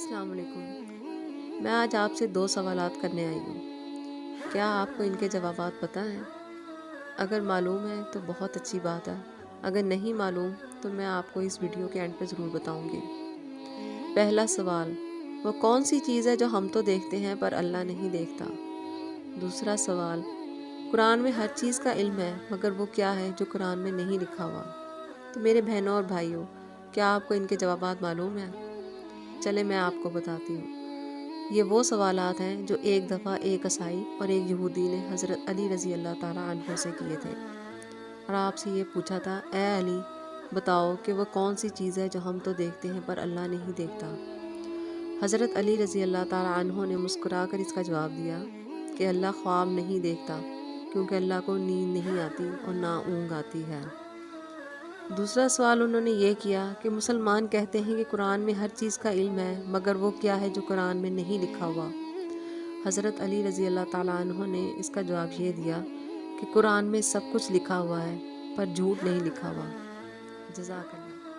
السلام علیکم۔ میں آج آپ سے 2 سوالات کرنے آئی ہوں۔ کیا آپ کو ان کے جوابات پتہ ہیں؟ اگر معلوم ہے تو بہت اچھی بات ہے، اگر نہیں معلوم تو میں آپ کو اس ویڈیو کے اینڈ پہ ضرور بتاؤں گی۔ پہلا سوال، وہ کون سی چیز ہے جو ہم تو دیکھتے ہیں پر اللہ نہیں دیکھتا؟ دوسرا سوال، قرآن میں ہر چیز کا علم ہے مگر وہ کیا ہے جو قرآن میں نہیں لکھا ہوا؟ تو میرے بہنوں اور بھائیوں، کیا آپ کو ان کے جوابات معلوم ہیں؟ چلے میں آپ کو بتاتی ہوں۔ یہ وہ سوالات ہیں جو ایک دفعہ ایک عیسائی اور ایک یہودی نے حضرت علی رضی اللہ تعالیٰ عنہ سے کیے تھے، اور آپ سے یہ پوچھا تھا، اے علی بتاؤ کہ وہ کون سی چیز ہے جو ہم تو دیکھتے ہیں پر اللہ نہیں دیکھتا؟ حضرت علی رضی اللہ تعالیٰ عنہ نے مسکرا کر اس کا جواب دیا کہ اللہ خواب نہیں دیکھتا، کیونکہ اللہ کو نیند نہیں آتی اور نہ اونگ آتی ہے۔ دوسرا سوال انہوں نے یہ کیا کہ مسلمان کہتے ہیں کہ قرآن میں ہر چیز کا علم ہے مگر وہ کیا ہے جو قرآن میں نہیں لکھا ہوا؟ حضرت علی رضی اللہ تعالیٰ عنہ نے اس کا جواب یہ دیا کہ قرآن میں سب کچھ لکھا ہوا ہے پر جھوٹ نہیں لکھا ہوا۔ جزاک اللہ۔